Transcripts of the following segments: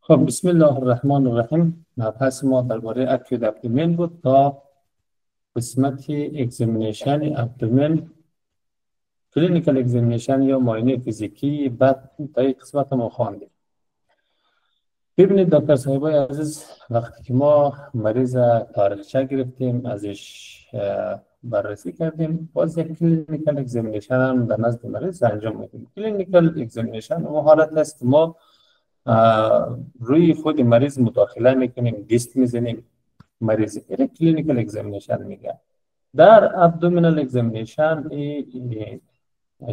خب بسم الله الرحمن الرحیم. مبحث ما درباره اکیود ابدومن بود تا قسمت اگزامینیشن ابدومن، کلینیکال اگزامینیشن یا معاینه فیزیکی. بعد تا این قسمت ما خواندیم. ببینید دکتر صاحبای عزیز، وقتی که ما مریض تاریخچه گرفتیم ازش بررسی کردیم، باز یک کلینیکال اگزامینیشن هم در نزد مریض انجام میدیم. کلینیکال اگزامینیشن اون حالت است ما روی خود مریض مداخله میکنیم، دیست میزنیم مریض. این کلینیکال اگزامینیشن میگه. در ابدومینال اگزامینیشن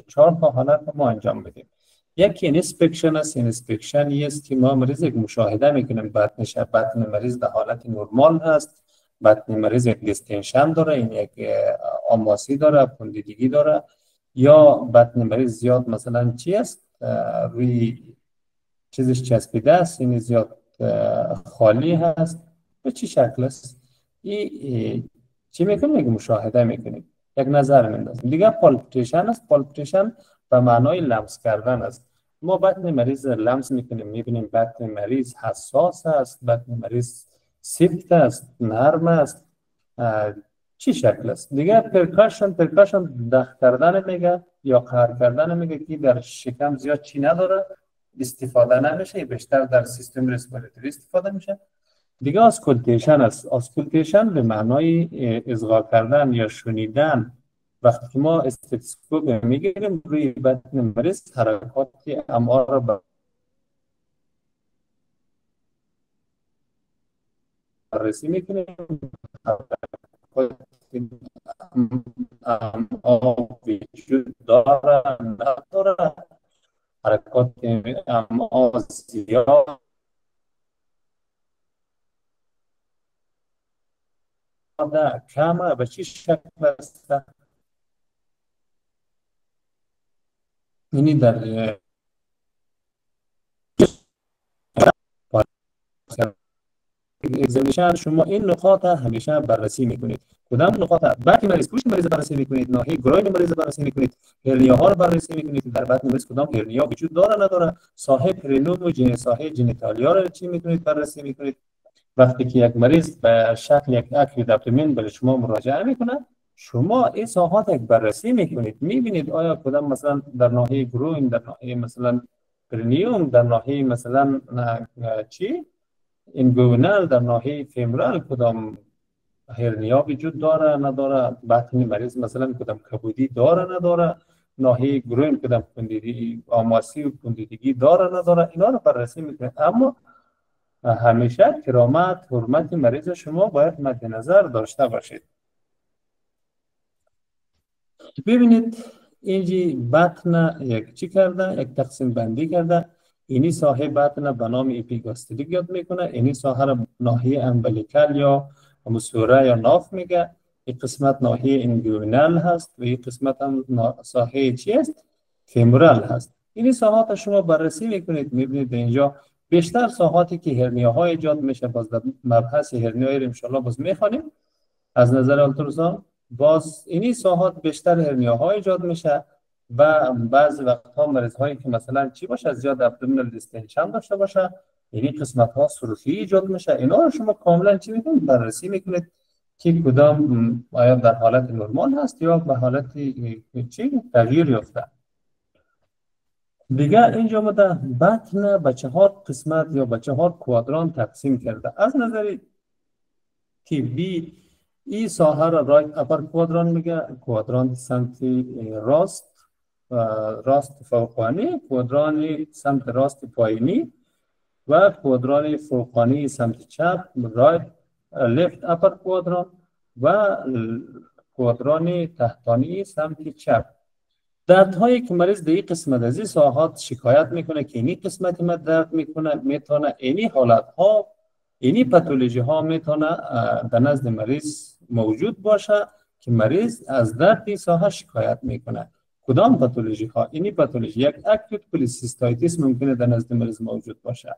چهار تا حالت ما انجام میدیم. یکی اینسپکشن است. اینسپکشن است که ما مریض یک مشاهده میکنیم، بطن مریض در حالت نرمال هست، بطن مریض یک دیستنشن داره، این یک آماسی داره، پوندیدگی داره، یا بطن مریض زیاد مثلا چی است روی چیزش چسبیده است، این زیاد خالی هست، به چی شکل است. این چی میکنیم؟ یک مشاهده میکنیم، یک نظر میندازیم. دیگه پالپیتیشن است. پالپیتیشن به معنای لمس کردن است. ما بطن مریض لمس میکنیم، میبینیم بطن مریض حساس است، بطن مریض سفت است، نرم است، چی شکل است. دیگه پرکاشن دخ کردن میگه یا قهر کردن میگه که در شکم زیاد چی نداره، استفاده نمیشه، بیشتر در سیستم ریسپیراتوری استفاده میشه. دیگه آسکولتیشن است. آسکولتیشن به معنای اصغا کردن یا شنیدن. وقتی که ما استتوسکوپ میگیریم روی بطن مریض حرکات امعا را بررسی میکنیم، امعا وجود داره نداره، حرکات امعا زیاد کمه، به چی شکل است. اینی در اگزامینیشن شما این نقاط همیشه بررسی میکنید. کدام نقاط؟ بطن مریض، پوست مریض بررسی میکنید، ناحیه گروین مریض بررسی میکنید، هرنیاها رو بررسی میکنید. در بطن مریض کدام هرنیا وجود داره نداره، ساحه پرینوم و ساحه جنیتالیا رو چی میکنید؟ بررسی میکنید. وقتی که یک مریض به شکل یک اکیود ابدومن به شما مراجعه میکنه، شما این ساحات یک بررسی میکنید، میبینید آیا کدام مثلا در ناحیه گروین، در ناحیه مثلا پرینیوم، در ناحیه مثلا چی اینگوینال، در ناحیه فیمورال کدام هرنیا وجود داره نداره، بطن مریض مثلا کدام کبودی داره نداره، ناحیه گروین کدام پوندیدگی، آماسی و پوندیدگی داره نداره. اینا رو بررسی میکنید. اما همیشه کرامت، حرمت مریض شما باید مد نظر داشته باشید. ببینید اینجی بطن یک چی کرده، یک تقسیم بندی کرده. اینی ساحه بطن به نام اپیگاستریک یاد میکنه، اینی ساحه را ناحیه امبلیکال یا مسوره یا ناف میگه. این قسمت ناحیه اینگوینال هست و این قسمت هم ساحه چی است؟ فیمورال هست. اینی ساحات شما بررسی میکنید، میبینید اینجا بیشتر ساحاتی که هرنیاهای ایجاد میشه. باز در مبحث هرنیای ان شاء الله باز میخوانیم از نظر التراساوند. باز اینی ساحات بیشتر هرنیاها ایجاد میشه و بعضی وقتها مریض هایی که مثلا چی باشه، زیاد ابدومینال دیستنشن داشته باشه، اینی قسمت ها سرخی ایجاد میشه. اینا رو شما کاملا چی میکنید؟ بررسی میکنید که کدام آیا در حالت نرمال هست یا به حالت چی تغییر یافته. دیگه اینجا ما در بطن به 4 قسمت یا به 4 کوادران تقسیم کرده. از نظر طبی این ساحه را رایت اپر کوادران میگه، کوادران سمت راست فوقانی، کوادران سمت راست پایینی و کوادران فوقانی سمت چپ، رایت لفت اپر کوادران، و کوادران تحتانی سمت چپ. دردهایی که مریض در این قسمت از این ساحات شکایت میکنه که اینی قسمت ما درد میکنه، میتونه اینی حالت ها، اینی پاتولوژی ها میتونه در نزد مریض موجود باشه که مریض از درد این ساحه شکایت میکنه. کدام پاتولوژی ها؟ اینی پاتولوژی یک اکوت پولیسیستایتیس ممکنه در نزد مریض موجود باشه،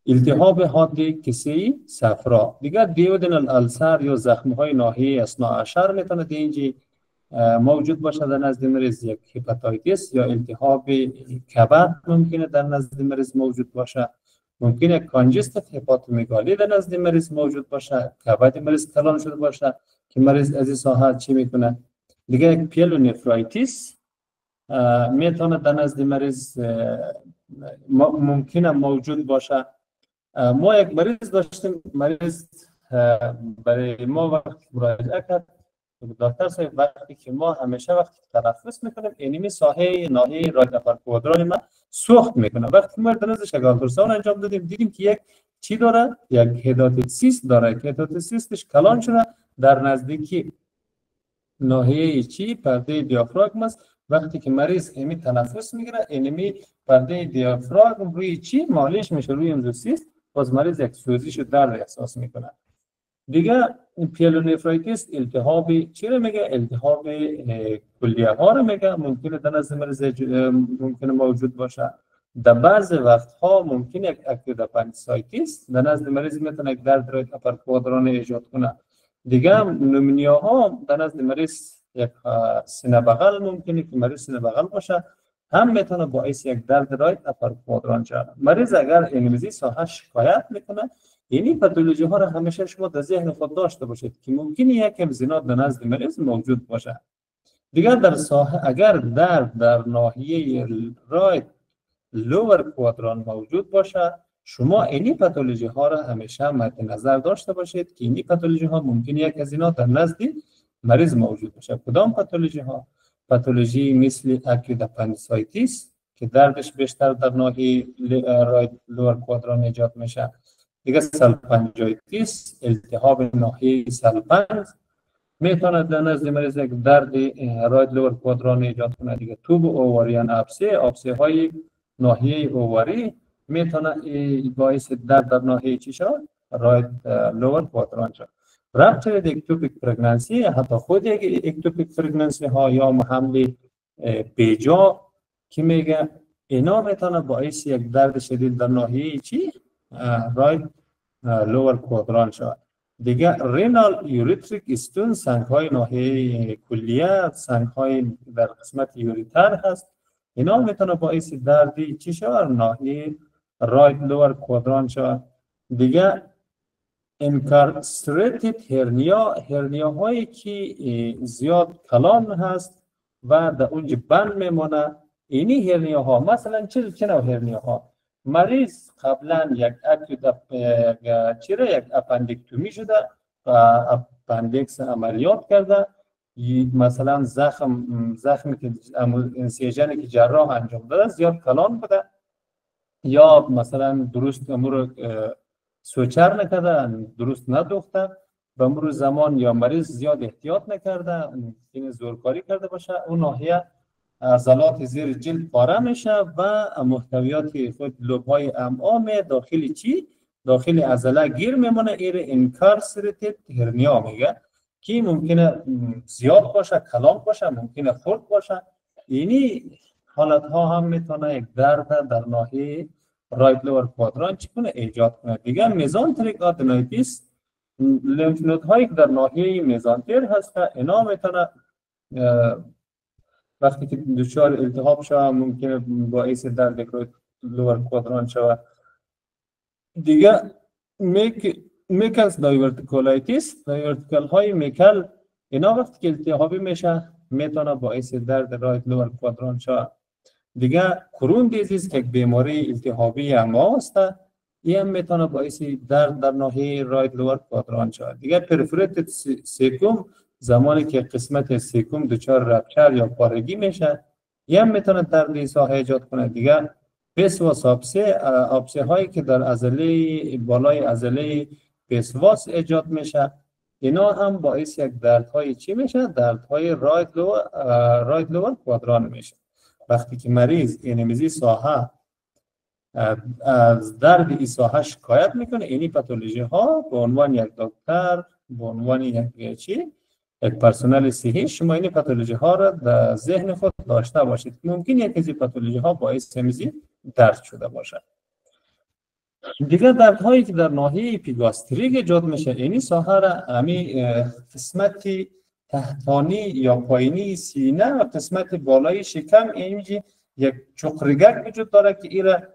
التهاب حاد کسی صفرا. دیگر دیودنال السر یا زخم های ناحیه اثنا عشر میتونه اینجی موجود باشه در نزد مریض. یک هپاتیتیس یا التهاب کبد ممکنه در نزد مریض موجود باشه. ممکن یک کانجستیو هپاتومگالی در نزد مریض موجود باشه، کبد مریض کلان شده باشه که مریض از این ساحه چی میکنه. دیگه یک پیلونفرایتیس میتونه در نزد مریض ممکنه موجود باشه. ما یک مریض داشتیم، مریض برای ما وقتی مراجعه کرد دکتر صاحب وقتی که ما همیشه وقتی تنفس میکنیم اینمی ساحه ناحیه رایت اپر کوادران ما سوخت میکنه. وقتی ما در نزد اولتراساوند انجام دادیم دیدیم که یک چی داره، یک هداتوسیست داره که هداتوسیستش کلان شده در نزدیکی ناحیه چی پرده دیافراگم است. وقتی که مریض اینمی تنفس میگیره اینمی پرده دیافراگم روی چی مالش میشه، روی اندوسیست، باز مریض یک سوزش و درد احساس میکنه. دیگه پیلونفرایتیس التهاب چی رو میگه؟ التهاب کلیه ها رو میگه. ممکنه در نزد مریض ممکنه موجود باشه. در بعض وقت ها ممکنه یک اکوت اپندیسایتیس در نزد مریض میتونه یک درد رایت اپر کوادران ایجاد کنه. دیگه نومونیا ها در نزد مریض یک سینه بغل ممکنه که مریض سینه بغل باشه هم میتونه باعث یک درد رایت اپر کوادران شود. مریض اگر انگلیسی ساحه شکایت میکنه یعنی پاتولوژی ها را همیشه شما در ذهن خود داشته باشید که ممکنه یک زینات در نزد مریض موجود باشه. دیگر در ساحه اگر درد در ناحیه رایت لور کوادران موجود باشه شما اینی پاتولوژی ها را همیشه مد نظر داشته باشید که اینی پاتولوژی ها ممکنه یک زینات در نزد مریض موجود باشه. کدام پاتولوژی ها؟ پاتولوژی مثل اکوت اپندیسایتیس که دردش بیشتر در ناحیه رایت لور کوادران ایجاد میشه. دیگه سلپنجایتیس التهاب ناحیه سلپنج میتونه در نزد مریض یک درد رایت لور کوادران ایجاد کنه. دیگه توب اوواریان آبسه های ناحیه اوواری میتونه باعث درد در ناحیه چی شد؟ رایت لور کوادران شد. رابطه اکتوپیک پرگنانسی حتی خود یک اکتوپیک پرگنانسی ها یا حمل بیجا که میگه اینا میتونه باعث یک درد شدید در ناحیه چی؟ رایت لور کوادران شود. دیگه رینال یوریتریک استون سنگ های ناحیه کلیه، سنگ های در قسمت یوریتر هست، اینا میتونه باعث دردی چی شود؟ ناحیه رایت لور کوادران شود. دیگه انکارسریتد هرنیا هایی که زیاد کلان هست و در اونجا بند میمونه. اینی هرنیا ها مثلا چه نوع هرنیا ها؟ مریض قبلا یک یک اپندکتومی شده و اپندکس عملیات کرده، مثلا زخمی که انسیژنی که جراح انجام داده زیاد کلان بوده یا مثلا درست امور سوچر نکرده، درست ندوخته، به مرور زمان یا مریض زیاد احتیاط نکرده، این زورکاری کرده باشه، اون ناحیه عضلات زیر جلد پاره میشه و محتویات خود لوب‌های امعا داخل چی؟ داخل عضله گیر میمونه. ایره انکارسریتد هرنیا میگه که ممکنه زیاد باشه، کلان باشه، ممکنه خرد باشه. اینی حالت ها هم میتونه یک درد در ناحیه رایت لور کوادران چیکنه ایجاد کنه. دیگه میزانتریک آدنویتیس لیمف نود هایی که در ناحیه میزانتر هست اینا میتونه وقتی که دچار التهاب شود ممکنه باعث درد لور کوادران شود. دیگه میکلز دایورتیکولایتیس، دایورتیکال های میکل اینا وقتی که التهابی میشه میتونه باعث درد رایت لور کوادران شود. دیگه کرون دیزیز که بیماری التهابی امعا است، این هم میتونه باعث درد در ناحیه رایت لور کوادران شود. دیگه پرفوریتد سیکوم زمانی که قسمت سیکوم دچار رپچر یا پارگی میشه این هم میتونه درد ساحه ایجاد کنه. دیگه پیسواس آبسه هایی که در عضله بالای عضله پیسواس ایجاد میشه اینا هم باعث یک دردهای چی میشه؟ دردهای رایت لور کوادران میشه. وقتی که مریض اینمیزی ساحه از درد این ساحه شکایت میکنه اینی پاتولوژی ها به عنوان یک دکتر، به عنوان یک چی؟ یک پرسنل صحی شما این پاتولوژی ها را در ذهن خود داشته باشید. ممکن یک از این پاتولوژی ها باعث اینمیزی درد شده باشه. دیگر درد هایی که در ناحیه اپیگاستریک ایجاد میشه اینی ساحه را امی قسمت تحتانی یا پایینی سینه و قسمت بالای شکم اینجی یک چقرگک وجود داره که ایره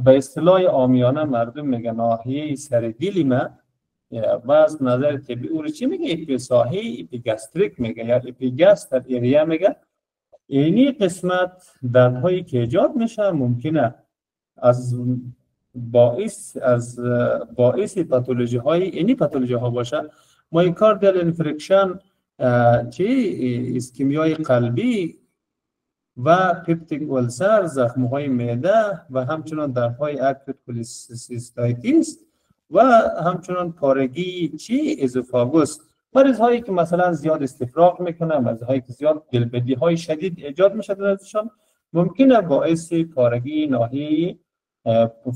به اصطلاح عامیانه مردم میگن ناحیه سردیلی ما و از نظر طبی او رو چی میگه؟ اپیساحی اپیگاستریک میگه یا اپیگاستر ایریا میگه. اینی قسمت دردهایی که ایجاد میشه ممکنه از باعث پاتولوژی های اینی پاتولوژی ها باشه. مایوکاردیال انفرکشن، چی اسکیمیای قلبی و پپتیک ولسر، زخم های معده و همچنان دردهای اکوت کولسیستایتیس و همچنان پارگی چی ازوفاگوس. مریض هایی که مثلا زیاد استفراغ میکنه، مریض هایی که زیاد دلبدی های شدید ایجاد میشه درشان، ممکنه باعث پارگی ناحیه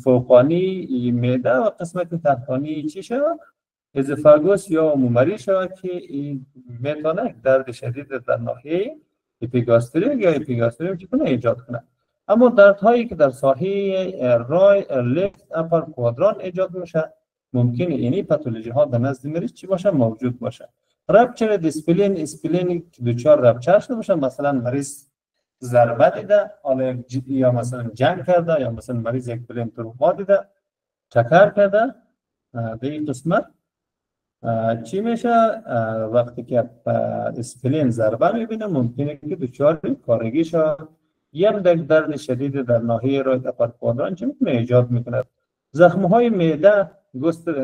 فوقانی معده و قسمت تحتانی چی شود؟ ازوفاگوس یا مومری شود که این میتونه درد شدید در ناحیه اپیگاستریک یا اپیگاستریک چی کنه ایجاد کنه. اما دردهایی که در ساحه رای لفت اپر کوادران ایجاد میشه ممکنه اینی پاتولوژی ها در نزد مریض چی باشه؟ موجود باشه. رپچر دیسپلین، اسپلین دچار رپچر شده باشه، مثلا مریض ضربه دیده یا مثلا جنگ کرده یا مثلا مریض یک پلین تروما دیده چکر کرده، به این قسمت چی میشه؟ وقتی که اسپلین ضربه میبینه ممکنه که دچار پارگی شود. یک درد شدید در ناحیه رایت اپر کوادران چی میتونه ایجاد میکنه؟ زخم های معده،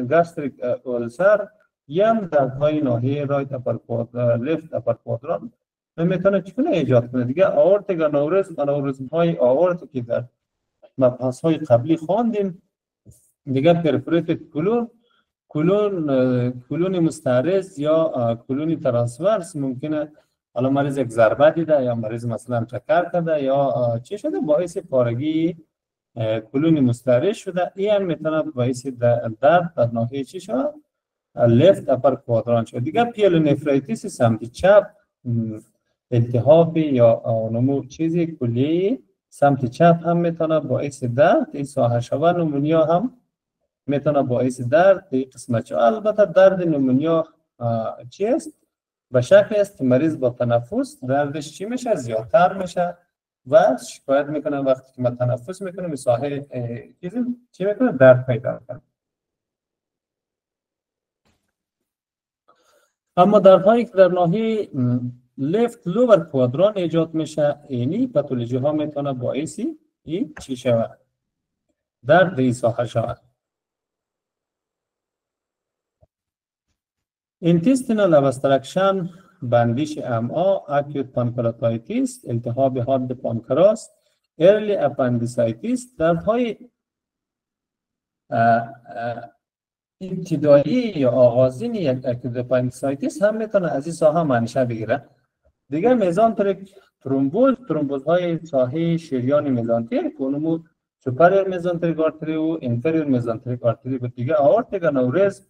گاستریک اولسر، یا دردهای ناحیه رایت اپر کوادران، لفت اپر کوادران میتونه چیکنه ایجاد کنه. دیگه آورتیک آنوریسم های آورت که در مبحث های قبلی خواندیم، دیگه پرفوریتد کلون مستعرض یا کلون ترانسورس ممکنه حالا مریض یک ضربه دیده یا مریض مثلا چکر کرده یا چی شده باعث پارگی کلون مستعرض شده. این هم میتونه باعث درد در ناحیه چی شد؟ لفت اپر کوادران شد. دیگه پیلونفریتیس سمت چپ، التهاب یا نمو چیزی کلی سمت چپ هم میتونه باعث درد این ساحه شود. نمونیا هم میتونه باعث درد این قسمت شد. البته درد نمونیا چی است؟ به شکل است که مریض با تنفس دردش چی میشه؟ زیادتر میشه و شکایت میکنه وقتی که ما تنفس میکنه به ساحه چی میکنه؟ درد پیدا کنه. اما دردهایی که در ناحیه لفت لور کوادران ایجاد میشه اینی پاتولوژی ها میتونه باعثی این چی شود؟ درد این ساحه شود. intestinal obstruction، بندیش امعا، acute pancreatitis، التهاب حاد پانکراس، early appendicitis، دردهای ابتدایی یا آغازین یک acute appendicitis هم میتونه از این ساحه منشأ بگیره. دیگه میزانتریک ترومبوز های ساحه شریان میزانتریک، اونمو سوپریور میزانتریک آرتری و انفریور میزانتریک آرتری و دیگه آورتیک انوریزم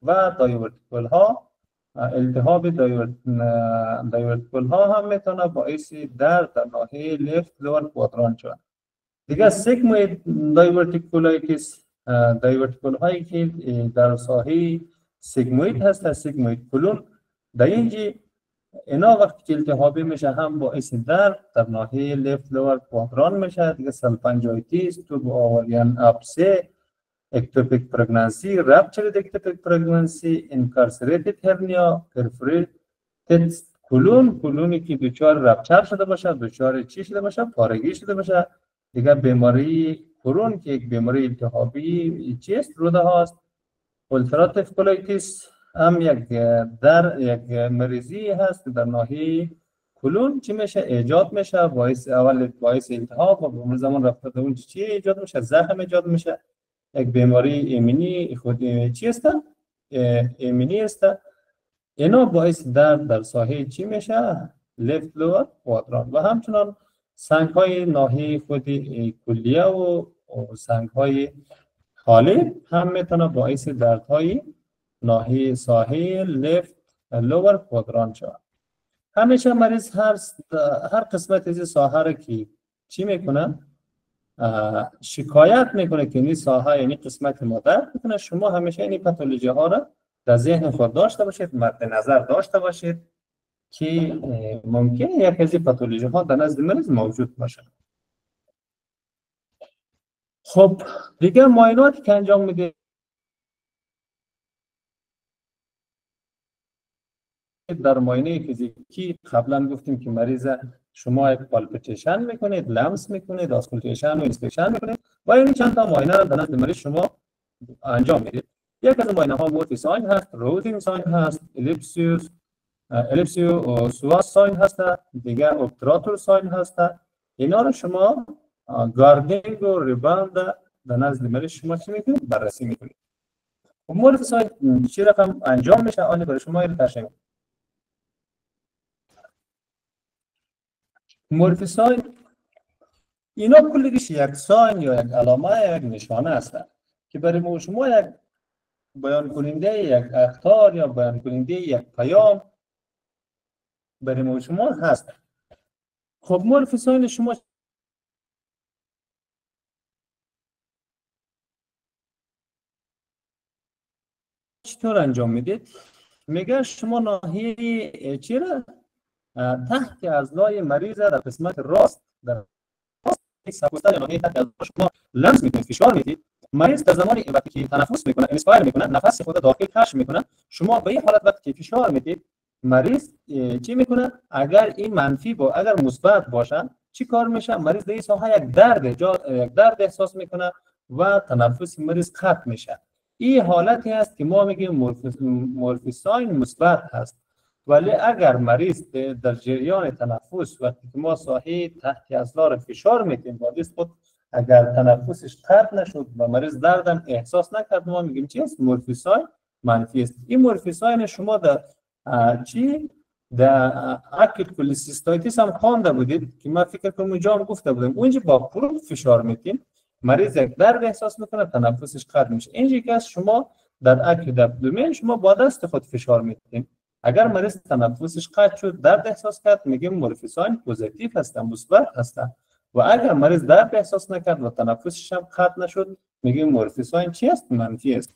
و دایورتیکل ها، التهاب دایورتیکل ها هم میتونه باعث درد در ناحیه لفت لور کوادران شود. دیگه سیگموید دایورتیکولایتیس، دایورتیکل هایی که در ساحه سیگموید هست، سیگموید کلون در اینجا اینا وقتی که التهابی میشه هم باعث درد در ناحیه لفت لور کوادران میشه. دیگه سلفنجایتیس، توب آوریان ابسه، اکتوپیک پرگنانسی، رپچرد اکتوپیک پرگنانسی، انکارسریتد هرنیا، پرفوریتد کلونی که دچار رپچر شده باشه، دچار چی شده باشه؟ پارگی شده باشه. دیگه بیماری کرون که یک بیماری التهابی چیست؟ روده هاست. اولتراتیو کولایتیس هم یک مریضی هست در ناحیه کلون چی میشه؟ ایجاد میشه باعث التهاب و به زمان رفته اون چی ایجاد میشه؟ زخم ایجاد میشه. یک بیماری ایمنی خود چی است؟ ایمنی است. اینا باعث درد در ساحه چی میشه؟ لفت لور کوادران و همچنان سنگ های ناحیه خود کلیه و سنگ های خالی هم میتونه باعث دردهای ناحیه ساحه لفت لور کوادران شود. همیشه مریض هر قسمت از ساحه را که چی میکنه؟ شکایت میکنه که این ساحه یعنی قسمت ما درد میکنه. شما همیشه این پاتولوژی ها را در ذهن خود داشته باشید، مد نظر داشته باشید که ممکنه یک از این پاتولوژی ها در نزد مریض موجود باشه. خب دیگه معایناتی که انجام میده در معاینه فیزیکی قبلا گفتیم که مریض شما یک پالپیتیشن میکنید، لمس میکنید، اسکولتیشن و اینسپکشن میکنید و این چند تا معاینه رو در نزد مریض شما انجام میدید. یک از معاینه ها مورفی ساین هست، روزینگ ساین هست، الیپسیو سواس ساین هست، دیگه اوبتراتور ساین هست. اینا رو شما گاردینگ و ریباوند در نزد مریض شما چی میکنید؟ بررسی میکنید. مورفی ساین چی رقم انجام میشه؟ آن برای شما این تشریح. مورفی ساین اینا کلیش یک ساین یا یک علامه یا یک نشانه هستند که برای شما یک بیان کننده یک اخطار یا بیان کننده یک پیام برای شما هست. خب مورفی ساین شما چطور انجام میدید؟ میگه شما ناحیه چی را تحت اعضای مریض در قسمت راست در سبوستر یا ناحیه تحت اعضای شما لمس میکنید، فشار میدید. مریض در زمانی وقتی که تنفس میکنه، انسپایر میکنه، نفس خود داخل کش میکنه، شما به این حالت وقتی که فشار میدید مریض چی میکنه؟ اگر این منفی با اگر مثبت باشه چی کار میشه؟ مریض در این ساحه یک درد احساس میکنه و تنفس مریض قطع میشه. این حالتی است که ما میگیم مورفی ساین مثبت هست. ولی اگر مریض در جریان تنفس وقتی که ما ساحه تحت اعضا را فشار میدیم با دست خود اگر تنفسش قطع نشد و مریض دردم احساس نکرد، ما میگیم چی است؟ مورفی ساین منفی است. این مورفی ساین شما در چی در اکیوت کولسیستایتیس هم خوانده بودید که من فکر کنم اونجا هم گفته بودم. اونجا با پروب فشار میدیم مریض یک درد احساس میکنه، تنفسش قطع میشه. اینجا که شما در اکیوت ابدومین شما با دست خود فشار میدید، اگر مریض تنفسش قطع شد، درد احساس کرد، میگیم مورفی ساین پوزیتیو هست، مثبت هست. و اگر مریض درد احساس نکرد و تنفسش هم قطع نشد، میگیم مورفی ساین چی است؟ منفی است.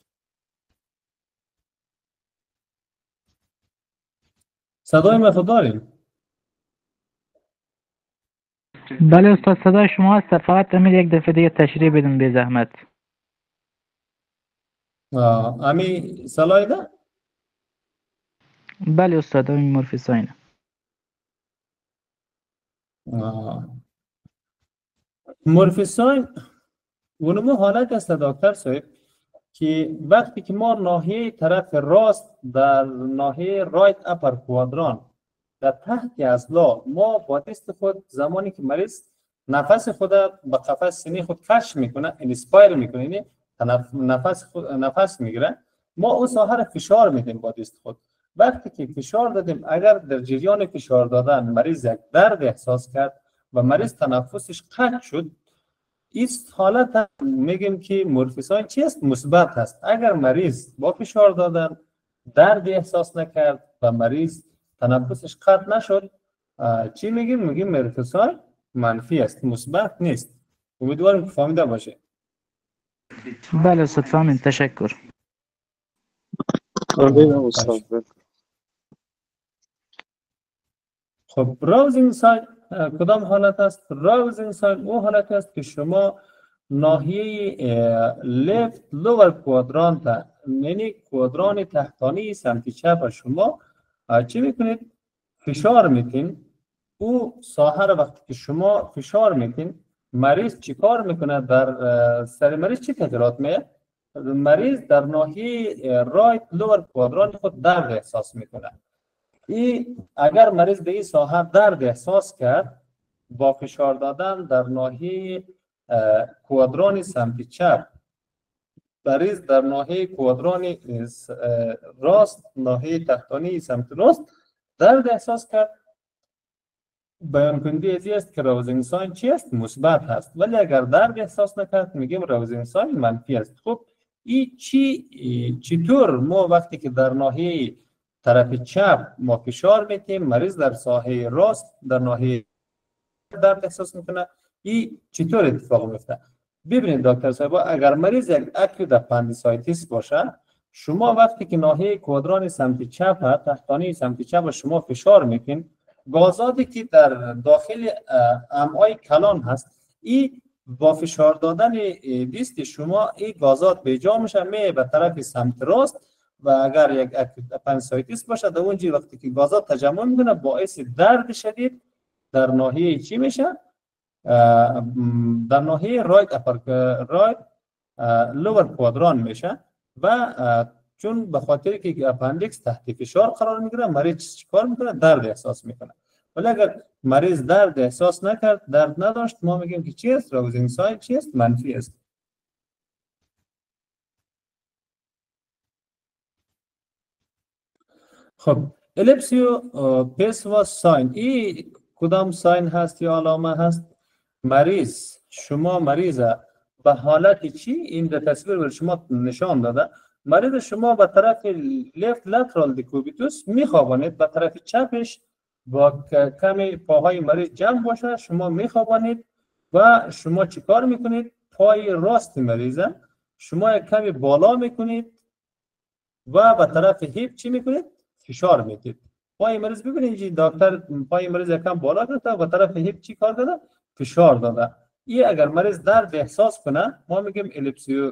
صدای من داریم؟ بله استاد صدای شما هست، فقط امید یک دفعه دیگه تشریح بدون بی زحمت. امی سلای ده؟ بله استاد این مورفی ساین. مورفی ساین اونمو حالت است دکتر صاحب که وقتی که ما ناحیه طرف راست در ناحیه رایت اپر کوادران در تحت اضلاع ما با دست خود زمانی که مریض نفس خود به قفس سینه خود کش میکنه، انسپایر میکنه، یعنی نفس میگیره، ما اون ساحه را فشار میدیم با دست خود. وقتی که فشار دادیم اگر در جریان فشار دادن مریض یک درد احساس کرد و مریض تنفسش قطع شد، این حالت میگیم که مورفی ساین چی است؟ مثبت هست. اگر مریض با فشار دادن درد احساس نکرد و مریض تنفسش قطع نشد چی میگیم؟ میگیم مورفی ساین منفی است، مثبت نیست. امیدوارم که فهمیده باشه. بله استاد فهمید، تشکر. خب راوزینگ ساین کدام حالت است؟ راوزینگ ساین او حالت است که شما ناحیه لفت لور کوادرانت، یعنی کوادران تحتانی سمت چپ شما چی میکنید؟ فشار میتین. او ساحه را وقتی که شما فشار میتین مریض چی کار میکنه؟ در سر مریض چی تغییرات میه؟ مریض در ناحیه رایت لور کوادران خود درد احساس میکنه. اگر مریض به این ساحه درد احساس کرد با فشار دادن در ناحیه کوادران سمت چپ، مریض در ناحیه کوادران راست، ناحیه تحتانی سمت راست درد احساس کرد، بیان کننده ازی است که راوزینگ ساین چی است؟ مثبت هست. ولی اگر درد احساس نکرد میگیم راوزینگ ساین منفی است. خب این چطور ما وقتی که در ناحیه طرف چپ ما فشار میتیم مریض در ساحه راست در ناحیه درد احساس میکنه، این چطور اتفاق میفته؟ ببینید دکتر صاحب، اگر مریض یک اکیوت اپندیسایتیس باشه، شما وقتی که ناحیه کوادران سمت چپ تحتانی سمت چپ شما فشار میکنید، گازاتی که در داخل امعای کلان هست این با فشار دادن دیست شما این گازات به جا میشه می به طرف سمت راست و اگر یک اپندیسایتیس باشه در اونجا وقتی که گازات تجمع میکنه باعث درد شدید در ناحیه چی میشه؟ در ناحیه رایت لور کوادران میشه و چون به خاطر که اپندیکس تحت فشار قرار میگیره مریض چیکار میکنه؟ درد احساس میکنه. ولی اگر مریض درد احساس نکرد، درد نداشت، ما میگیم که چی است؟ راوزینگ ساین چی است؟ منفی است. خب الیپسیو پیس و ساین این کدام ساین هست یا علامه هست؟ مریض شما مریض به حالت چی این در تصویر بر شما نشان داده مریض شما به طرف لفت لترال دیکوبیتوس میخوابانید به طرف چپش با کمی پاهای مریض جمع باشه شما میخوابانید و شما چیکار میکنید؟ پای راست مریضه شما یک کمی بالا میکنید و به طرف هیپ چی میکنید؟ فشار میدید. پای مریض ببینید دکتر پای مریض یکم بالا کرده و طرف هیپ چی کار داده؟ فشار داده. این اگر مریض درد احساس کنه ما میگیم الیپسیو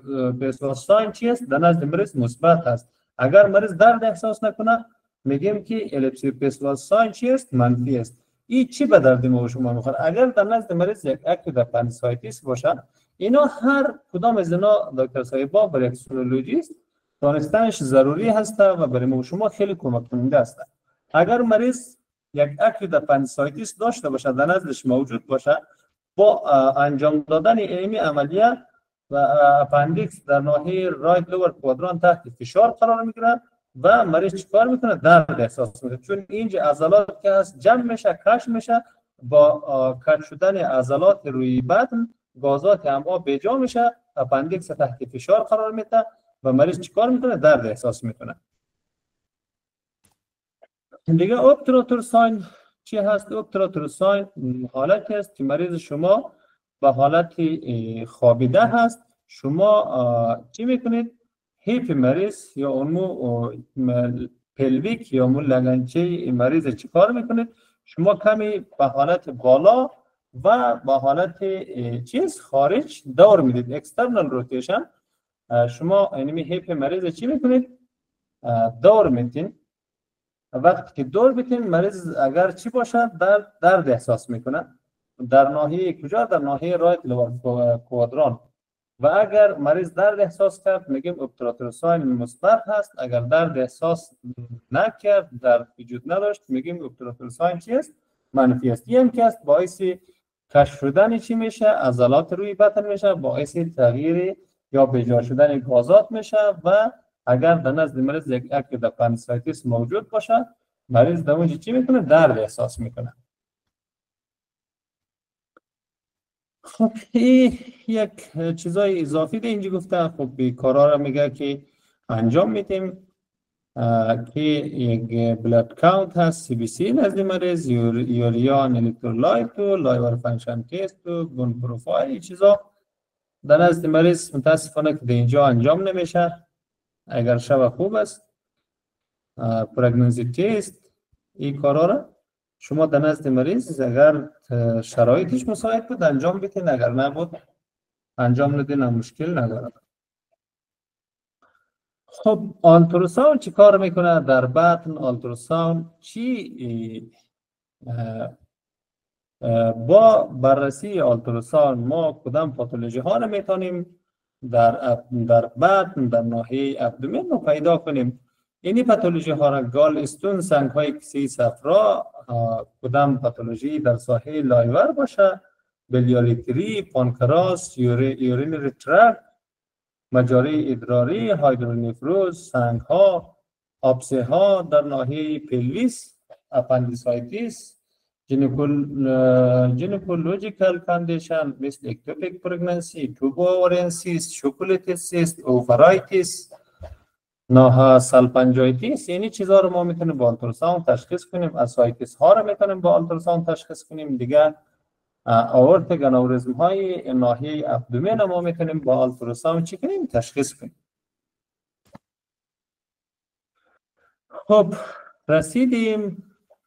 ساین چی است؟ در نزد مریض مثبت است. اگر مریض درد احساس نکنه میگیم که الیپسیو ساین چی است؟ منفی است. این چی به درد ما شما میخوره؟ اگر در نزد مریض یک اکوت اپندیسایتیس باشه اینا هر کدام از اینا دکتر صاحبا برای یک سونولوژیست دانستنش ضروری هست و برای ما شما خیلی کمک کننده است. اگر مریض یک اکوت اپندیسایتیس داشته باشه در نزدش موجود باشه با انجام دادن این عملیه و اپندیکس در ناحیه رایت لور کوادران تحت فشار قرار میگیره و مریض چیکار میکنه؟ درد احساس میکنه چون اینجا عضلات که هست جمع میشه کش میشه با کش شدن عضلات روی بدن گازات امعا به جا میشه اپندیکس تحت فشار قرار میده و مریض چیکار میکنه؟ درد احساس میکنه. دیگه ابتراتور ساین چی هست؟ ابتراتور ساین حالتی است که مریض شما به حالت خوابیده هست شما چی میکنید؟ هیپ مریض یا اونمو پلویک یا اون لگنچه مریض چیکار میکنید؟ شما کمی به حالت بالا و به حالت چیز خارج دور میدید اکسترنال روتیشن شما اینمی هیپ مریض چی میکنید؟ دور میدین. وقتی که دور بتین مریض اگر چی باشد درد احساس میکنه در ناحیه کجا؟ در ناحیه رایت لور کوادران و اگر مریض درد احساس کرد میگیم ابتراتور ساین مثبت هست اگر درد احساس نکرد درد وجود نداشت میگیم ابتراتور ساین چی است؟ منفی است. این که است باعث کش شدن چی میشه؟ عضلات روی بدن میشه باعث تغییر یا بجا شدن گازات میشه و اگر در نزد مریض یک اکوت اپندیسایتیس موجود باشه مریض در اونجا چی میکنه؟ درد احساس میکنه. خب این یک چیزای اضافی ده اینجا گفته خب این کارا را میگه که انجام میدیم که یک بلاد کاونت هست سی بی سی نزد مریض یوریان الکترولایت و لایور فانکشن تست و بون پروفایل این چیزا در نزد مریض متاسفانه که در اینجا انجام نمیشه اگر شب خوب است پرگننسی تست این کارا را شما در نزد مریض اگر شرایطش مساعد بود انجام بدین اگر نبود انجام ندین مشکل نداره. خب آلتراساوند چی کار میکنه در بطن؟ آلتراساوند چی با بررسی آلتراساوند ما کدام پاتولوژی ها را میتونیم در بطن در ناحیه ابدومین رو پیدا کنیم؟ اینی پاتولوژی ها را گال استون سنگ های کسی صفرا کدام پاتولوژی در ساحه لایور باشه بلیاریتری پانکراس یورین ریترکت مجاری ادراری هایدرونیفروز سنگ ها آبسه ها در ناحیه پلویس اپندیسایتیس گینکولوژیکال کاندیشن مثل اکتوپیک پرگننسی توبو اووریان سیست شوکولیتیس سیست اوورایتیس ناها سالپنجایتیس یعنی چیزها رو ما میتونیم با آلتراساوند تشخیص کنیم اسایتیس ها رو میتونیم با آلتراساوند تشخیص کنیم دیگه آورتیک انوریزم های ناحیه ابدومین ما میتونیم با آلتراساوند چی کنیم؟ تشخیص کنیم. خب رسیدیم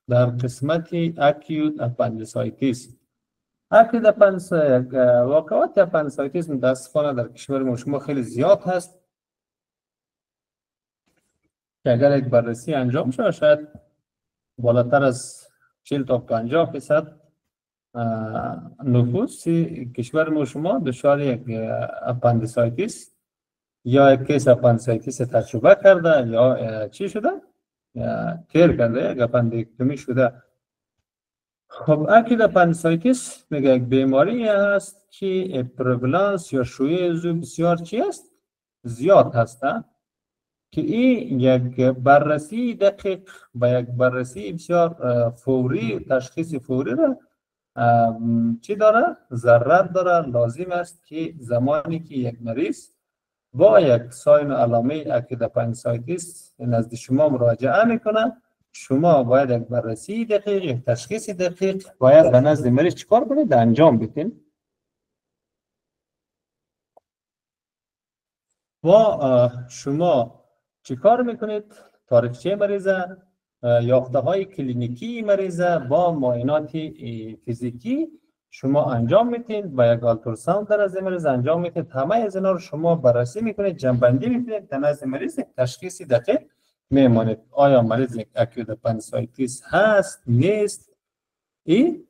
در قسمت اکیوت اپندیسایتیس. اکید واقعات اپندیسایتیس متاسفانه در کشور ما شما خیلی زیاد هست که اگر یک بررسی انجام شد شاید بالاتر از 40 تا 50% نفوس کشور ما شما دچار یک اپندیسایتیس یا یک کیس اپندیسایتیس تجربه کرده یا چی شده یا تیر کرده، یک اپندیکتومی شده. خب اکید اپندیسایتیس میگه یک بیماری هست که پرولانس یا شیوع او بسیار چی است؟ زیاد هسته که این یک بررسی دقیق با یک بررسی بسیار فوری تشخیص فوری را چی داره؟ ضرورت داره. لازم است که زمانی که یک مریض با یک ساین و علامه اکید اپندیسایتیس نزد شما مراجعه میکنه، شما باید یک بررسی دقیق، یک تشخیص دقیق باید به نزد مریض چیکار کنید؟ انجام بدین. و شما چیکار میکنید؟ تاریخچه مریضه، یافته های کلینیکی مریضه با معاینات فیزیکی شما انجام میتین، با یک آلتراساوند در از مریض انجام میتین. همه از اینا رو شما بررسی میکنید، جنبندی میکنید، در نزد مریض تشخیصی دقیق میمانید. آیا مریض یک اکیوت اپندیسایتیس هست نیست؟ این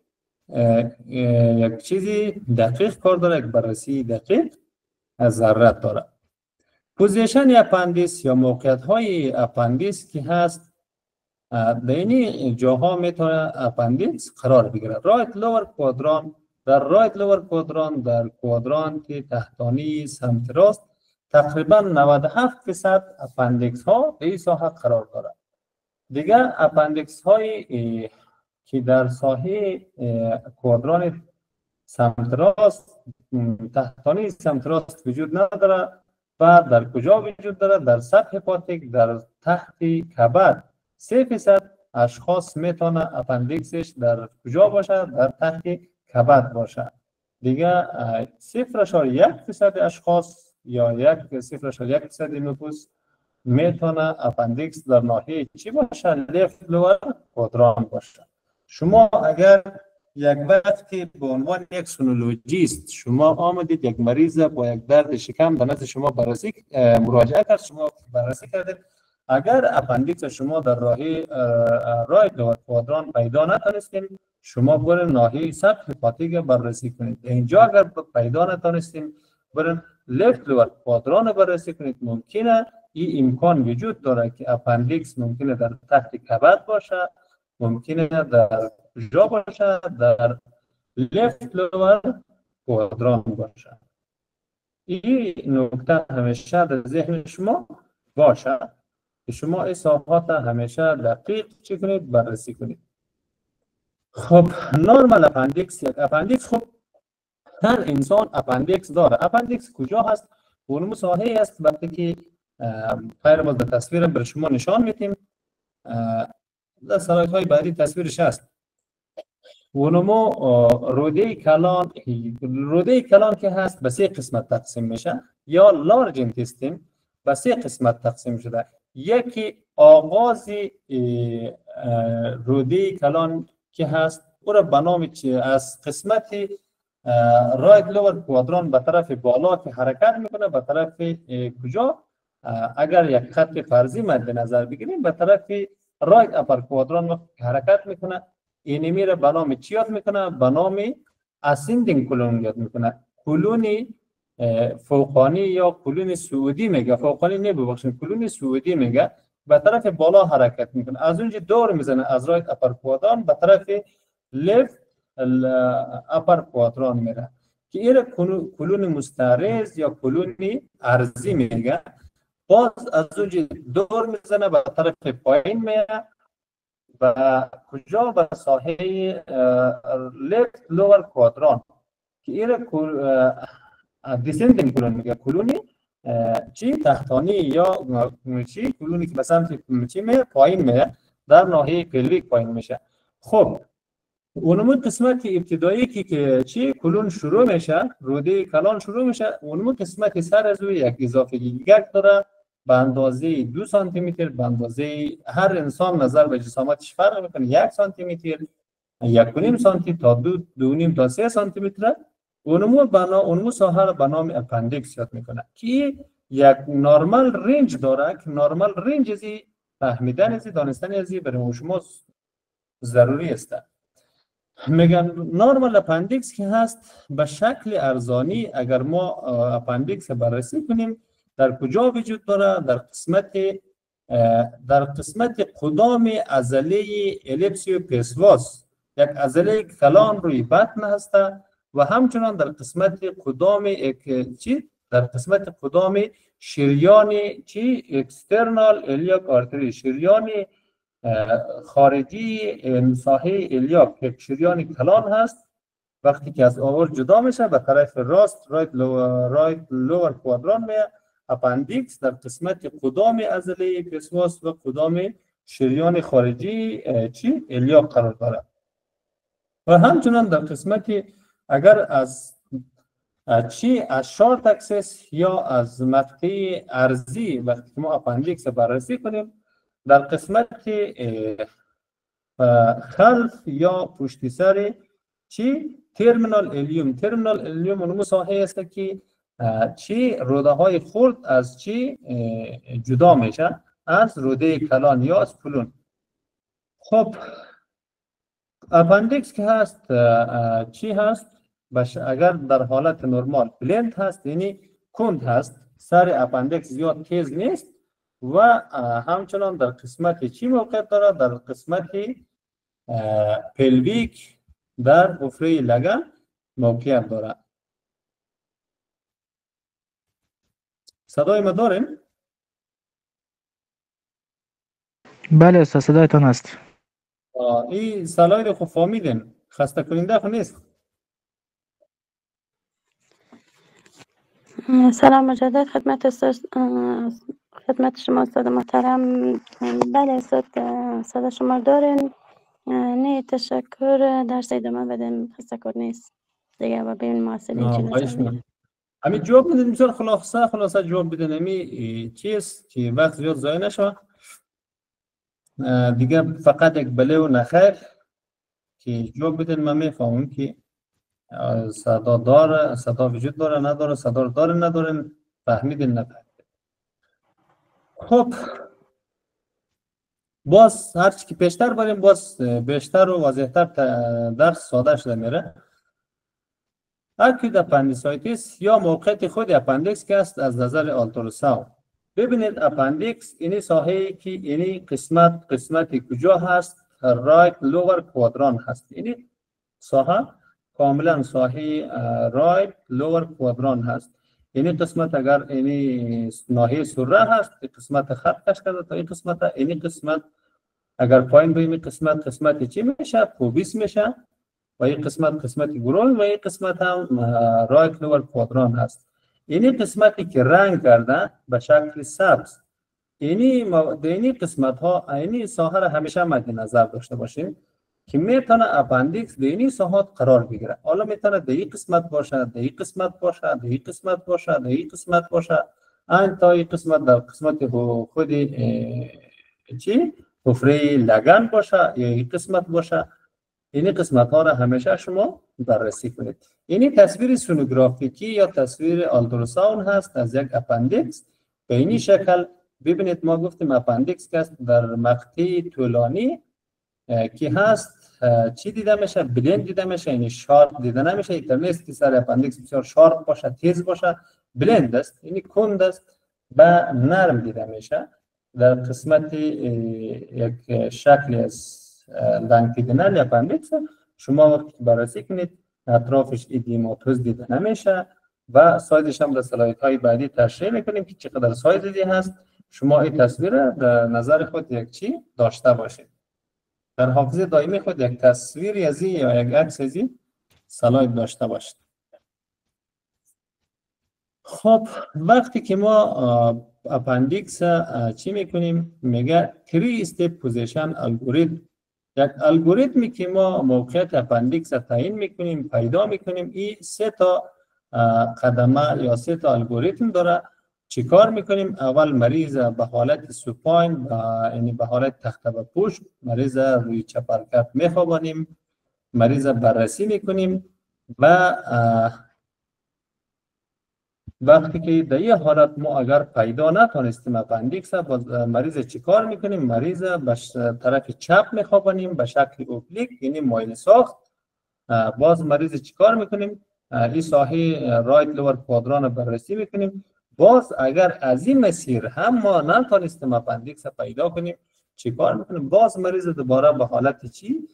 یک چیزی دقیق کار داره، یک بررسی دقیق از ضرورت داره. پوزیشن اپندیس یا موقعیت های اپندیس که هست در این جاها میتونه اپندیس قرار بگیره. رایت لور کوادران، در رایت لور کوادران در کوادرانت تحتانی سمت راست تقریبا 97% اپندیکس ها به این ساحه قرار داره. دیگه اپندیکس هایی که در ساحه کوادران سمت راست تحتانی سمت راست وجود نداره و در کجا وجود داره؟ در سطح هپاتیک، در تحت کبد. 3% اشخاص میتونه اپندیکسش در کجا باشه؟ در تحت کبد باشه. دیگه 0.1% اشخاص یا 0.1% نفوس میتونه اپندیکس در ناحیه چی باشه؟ لیفت لور کوادران باشه. شما اگر یک وقتی به عنوان یک سونولوژیست شما آمدید یک مریض با یک درد شکم در نزد شما بررسی مراجعه کرد، شما بررسی کردید، اگر اپندیکس شما در رایت لور کوادران پیدا نتونستین، شما برین ناحیه سطح هپاتیک بررسی کنید. اینجا اگر پیدا نتونستین برین لیفت لور کوادران بررسی کنید. ممکنه این امکان وجود داره که اپندیکس ممکنه در تحت کبد باشه، ممکنه در کجا باشه؟ در لیفت لور کوادران باشه. این نکته همیشه در ذهن شما باشه که شما اصابات همیشه دقیق چی کنید؟ بررسی کنید. خب نورمال اپندیکس، یک اپندیکس، خب هر انسان اپندیکس داره. اپندیکس کجا هست؟ اون ساحه است وقتی که خیر باز در تصویر بر شما نشان میتیم. در سلایت های بعدی تصویرش هست. اونمو روده کلان که هست به 3 قسمت تقسیم میشه یا لارج اینتستین به 3 قسمت تقسیم شده. یکی آغاز روده کلان که هست او را به نام از قسمت رایت لور کوادران به طرف بالا که حرکت میکنه به طرف کجا؟ اگر یک خط فرضی مد نظر بگیریم به طرف رایت اپر کوادران حرکت میکنه. اینمی را به نام چی یاد میکنه؟ به نام اسندینگ کلون یاد میکنه. کلون فوقانی یا کلون سعودی میگه، فوقانی نببخشید، کلون سعودی میگه، به طرف بالا حرکت میکنه. از اونجا دور میزنه از رایت اپر کوادران به طرف لیفت اپر کوادران میره که این کلون مستعرض یا کلون ارضی میگه. باز از اونجا دور میزنه به طرف پایین میره و کجا؟ به ساحه لیفت لور کوادران که این دیسندینگ کلون میگه. کلونی چی؟ تحتانی یا چی؟ کلونی که به سمت چی میره؟ پایین میره، در ناحیه پلویک پایین میشه. خب اونمون قسمت ابتدایی که چی؟ کلون شروع میشه، روده کلان شروع میشه. اونمون قسمت سر از روی یک اضافه گگ داره به اندازه 2 سانتی متر، به اندازه هر انسان نظر به جسامتش فرق میکنه. 1 سانتی متر 1.5 سانتی تا 2.5 تا 3 سانتی متر. اونمو ساحه را به نام اپندیکس یاد میکنه که یک نورمال رنج داره که نورمال رنج ازی فهمیدن ازی دانستن ازی برای شما ضروری است. میگن نورمال اپندیکس که هست به شکل ارزانی اگر ما اپندیکس بررسی کنیم در کجا وجود داره؟ در قسمت قدام عضله الیپسیو پیسواس، یک عضله کلان روی بطن هست و همچنان در قسمت قدام شریان اکسترنال الیاک آرتری، شریان خارجی ساحه الیاک که شریان کلان هست. وقتی که از آور جدا میشه به طرف راست رایت لور کوادران میه، اپندیکس در قسمت قدام عضله پیسواس و قدام شریان خارجی الیاک قرار داره. و همچنان در قسمت اگر از شارت اکسس یا از مقطع ارضی وقتی ما اپندیکس بررسی کنیم در قسمت خلف یا پشت سر ترمینال الیوم اونمو ساحه است که روده های خرد از جدا میشه از روده کلان یا از پلون. خب اپندیکس که هست هست؟ اگر در حالت نرمال بلند هست یعنی کند هست، سر اپندیکس زیاد تیز نیست و همچنان در قسمت موقعیت داره؟ در قسمت پلویک در حفره لگن موقعیت داره. صدای ما داریم؟ بله استاد صدایتان هست. این سلاید خوب فهمیدین، خسته کننده خو نیست. سلام مجدد خدمت شما استاد محترم. بله استاد صدا شما دارین. نه تشکر، درس ادامه بدیم، خسته کن نیست دیگه و ببین محصلین چی. همین جواب بدین بسیار خلاصه جواب بدین. همین چیز که وقت زیاد ضایع نشه دیگه، فقط یک بله و نخیر که جواب بدین. من میفهمم که صدا داره، صدا وجود داره نداره، صدا داره نداره، فهمیدین نفهمیدین. خب باز هرچی که پیشتر بریم باز بیشتر و واضح‌تر درس ساده شده میره. اکیوت اپندیسایتیس یا موقعیت خود اپندیکس که است از نظر آلتراساوند. ببینید اپندیکس اینی ساحه‌ای که اینی قسمت کجا هست؟ رایت لور کوادران هست. اینی ساحه کاملا ساحه رایت لور کوادران هست. اینی قسمت اگر اینی ناحیه سره هست، قسمت خط کش کرده تا این قسمت، اینی قسمت اگر پایین بیم قسمت چی میشه؟ پوبیس میشه و این قسمت گروه و این قسمت هم رایت لور کوادران هست. اینی قسمتی که رنگ کرده به شکل سبز، اینی قسمت ها اینی ساحه را همیشه مد نظر داشته باشیم که میتونه اپندیکس در اینی ساحات قرار بگیره. حالا میتونه در این قسمت باشه، در این قسمت باشه، در این قسمت باشه، در این قسمت باشه، تا این قسمت در قسمت خود حفره لگن باشه یا این قسمت باشه. این قسمت ها را همیشه شما بررسی کنید. اینی تصویر سونوگرافیکی یا تصویر آلتراساوند هست از یک اپندیکس. به اینی شکل ببینید، ما گفتیم اپندیکس که است در مقطع طولانی که هست چی دیده میشه؟ بلند دیده میشه، یعنی شارپ دیده نمیشه. اینطور نیست که سر اپندیکس بسیار شارپ باشه، تیز باشه، بلند است، یعنی کند است و نرم دیده میشه. در قسمت یک شکل از لانگیتودینال اپندیکس شما وقتی بررسی کنید اطرافش ایدیماتوز دیده نمیشه و سایزش هم در سلایدهای بعدی تشریح میکنیم که چقدر سایزی هست. شما این تصویر در نظر خود یک چی داشته باشید، در حافظه دائمی خود یک تصویری ازی یا یک عکس ازی سلاید داشته باشید. خب وقتی که ما اپندیکس چی میکنیم؟ میگه 3 استپ پوزیشن الگوریتم. یک الگوریتمی که ما موقعیت اپندیکس تعیین میکنیم، پیدا میکنیم. این 3 تا قدمه یا 3 تا الگوریتم داره. چی کار میکنیم؟ اول مریض به حالت سوپاین، یعنی به حالت تخته به پشت، مریض روی چپرکت میخوابانیم. مریض بررسی میکنیم و وقتی که در این حالت ما اگر پیدا نتونستیم اپندیکس، باز مریض چیکار میکنیم؟ مریض به طرف چپ میخوابانیم به شکل اوبلیک، یعنی مایل ساخت. باز مریض چیکار میکنیم؟ این ساحه رایت لور کوادران بررسی میکنیم. باز اگر از این مسیر هم ما نتونستیم اپندیکس پیدا کنیم، چیکار میکنیم؟ باز مریض دوباره به حالت چی؟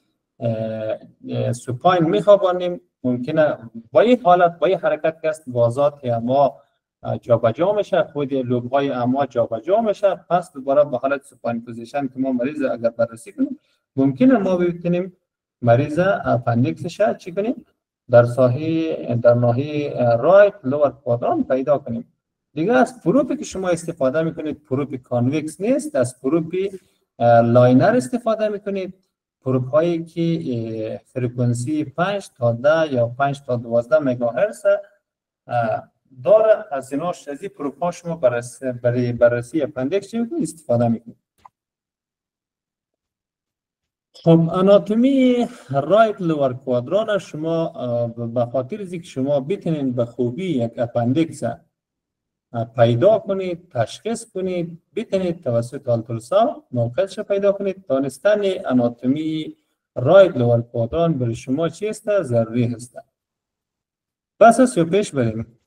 سوپاین میخوابانیم. ممکنه با این حالت، با این حرکت که است، بازات اما جابجا میشه، خود لوب‌های اما جابجا میشه. پس دوباره به حالت سوپاین پوزیشن که ما مریض اگر بررسی کنیم، ممکنه ما بتونیم مریض اپندیکسش چی کنیم؟ در ناحیه رایت لور کوادران پیدا کنیم. دیگه از پروپی که شما استفاده میکنید پروپ کانوکس نیست، از پروپ لاینر استفاده میکنید. پروپ هایی که فرکانسی 5 تا 10 یا 5 تا 12 مگاهرتز داره. از ایناش از این پروپ ها شما برای بررسی اپندیکس استفاده میکنید. خب آناتومی رایت لور کوادران شما به خاطر اینکه شما بتونید به خوبی یک اپندیکس پیدا کنید، تشخیص کنید، بتونید توسط آلتراساوند موقعش پیدا کنید. دانستن آناتومی رایت لور کوادران برای شما چیست؟ ضروری هست. بس است یا پیش بریم؟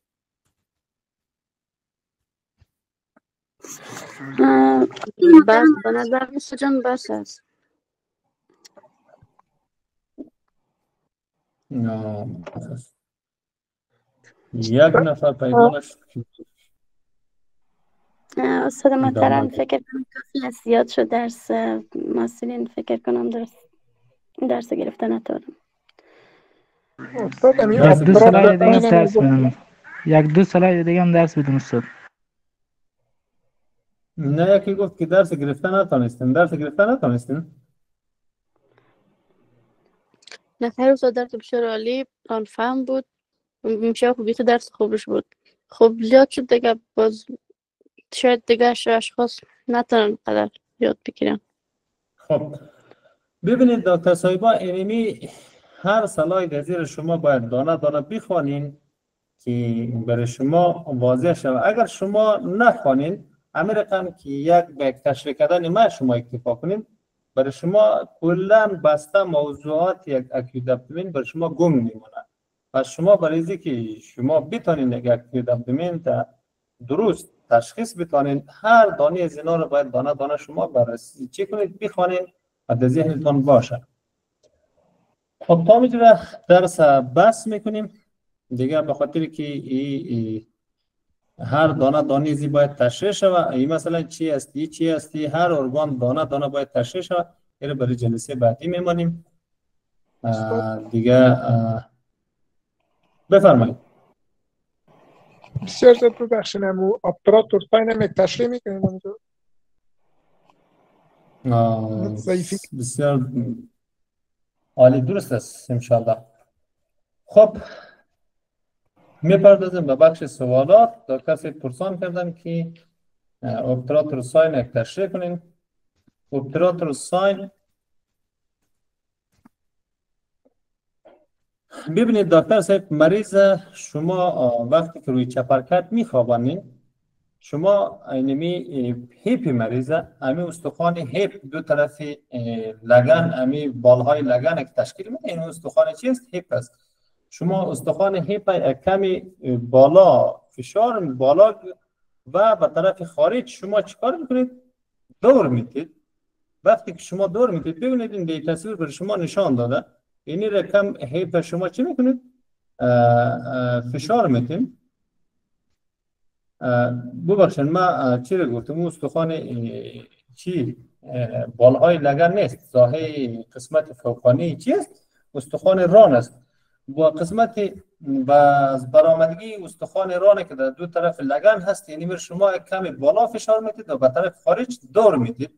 بس به نظر میسه جان بس است. یک نفر پیدا نشد. استاد محترم فکر کنم کافی است، زیاد شد درس مسئولین. فکر کنم درس گرفتن ندارم. یک دو سلاید دیگه هم درس بدم. یک دو سلاید دیگه هم درس بدم استاد. نه یکی گفت که درس گرفتن نتونستیم. درس گرفتن نتونستیم؟ نه خیر استاد، درس بسیار عالی، آن فهم بود. میشه خوبی تو درس خوبش بود. خب زیاد شد دیگه، باز شاید دیگه اشخاص نتونن قدر یاد بگیرن. خب ببینید دکتر صاحبا، اینمی هر سلاید از زیر شما باید دانه دانه بخوانین که برای شما واضح شود. اگر شما نخوانین، همین رقم که یک به تشریح کردن ما شما اکتفا کنین، برای شما کلا بسته موضوعات یک اکیوت ابدومین برای شما گم میمونه. پس شما برای اینکه شما بتونین یک اکیوت ابدومین درست تشخیص بتونین، هر دانه از اینا رو باید دانه دانه شما بررسی چی کنید، بخوانید و در ذهنتون باشه. خب تا میجوره درس بس میکنیم دیگه، به خاطر که هر دانه دانه زی باید تشریح شود. این مثلا چی هستی چی هستی، هر ارگان دانه دانه باید تشریح شود. این برای جلسه بعدی میمانیم دیگه. بفرمایید. بسیار زیاد ببخشید، امو اپراتور ساین یک تشریح میکنیم اونجا. بسیار عالی، درست است انشاءالله. خب میپردازیم به بخش سوالات. در کسی پرسان کردن که اپراتور ساین یک تشریح کنیم. اپراتور ساین، ببینید دکتر صاحب، مریض شما وقتی که روی چپرکت میخوابانید، شما اینمی هیپ مریض، امی استخوان هیپ دو طرف لگن، امی بالهای لگن که تشکیل میده، این استخوان چیست؟ هیپ است. شما استخوان هیپ کمی بالا فشار بالا و به طرف خارج شما چیکار میکنید؟ دور میتید. وقتی که شما دور میتید، ببینید این تصویر برای شما نشان داده، اینی رقم هیپ شما چی میکنید؟ فشار میتید. ببخشید ما چی رو گفتم؟ اون استخوان چی؟ بالهای لگن نیست، ساحه قسمت فوقانی چیست؟ استخوان ران است. با قسمت برآمدگی استخوان ران که در دو طرف لگن هست، یعنی شما کمی بالا فشار میتید و به طرف خارج دور میتید.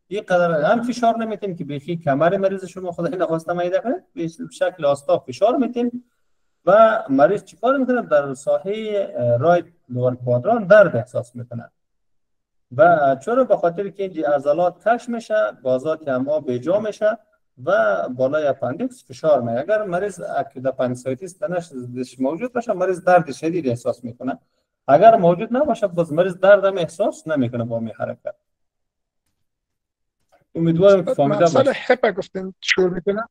این قدر هم فشار نمیتید که بیخی کمر مریض شما خدای نخواسته میده کنه، به شکل آستا فشار میتید و مریض چیکار میکنه؟ در ساحه رایت لور کوادران درد احساس میکنه. و چرا؟ به خاطر که این عضلات کش میشه، گازات اما به جا میشه و بالای اپندیکس فشار می. اگر مریض اکیوت اپندیسایتیس درش موجود باشه مریض درد شدید احساس میکنه. اگر موجود نباشه باز مریض درد هم احساس نمیکنه با می حرکت. امیدوارم که فهمیده مفصل باشید. حپ گفتین چطور میکنه؟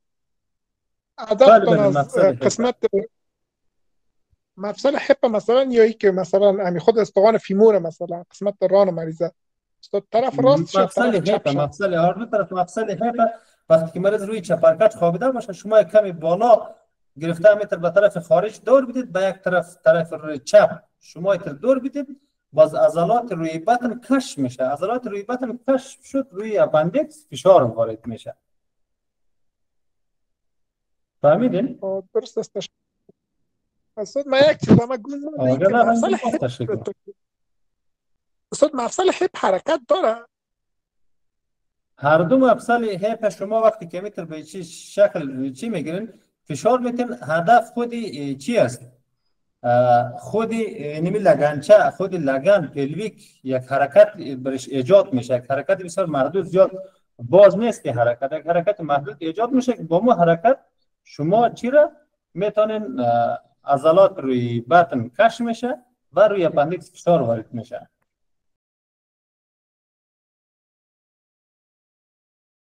بله هدفتون بله از مفصل حپ. قسمت مفصل حپ مثلا یا ای که مثلا امی خود استخوان فیمور مثلا قسمت ران مریضه استاد طرف راست یا مفصل طرف حپ، چپ شه؟ مفصل هر دو طرف مفصل حپ. وقتی که مریض روی چپرکت خوابیده باشه شما کمی بالا گرفته متر به طرف خارج دور بدید، به یک طرف روی چپ شما تر دور بدید، باز عضلات روی بطن کش میشه. عضلات روی بطن کش شد روی اپندیکس فشار وارد میشه. فهمیدین؟ درست است. استاد من یک چیز ما گون مونده این آگه که نه مفصل رنگی باز حپ تشریح کنم. استاد مفصل حپ حرکت داره؟ هر دو مفصل حپ شما وقتی که متر به چی شکل چی میگیرین فشار میتین، هدف خودی چی است؟ خودی نمی لگنچه، خودی لگن پلویک یک حرکت برش ایجاد میشه. یک حرکت بسیار محدود، زیاد باز نیست که حرکت، یک حرکت محدود ایجاد میشه که با مو حرکت شما چی را میتونین عضلات روی بطن کش میشه و روی اپندیکس فشار وارد میشه.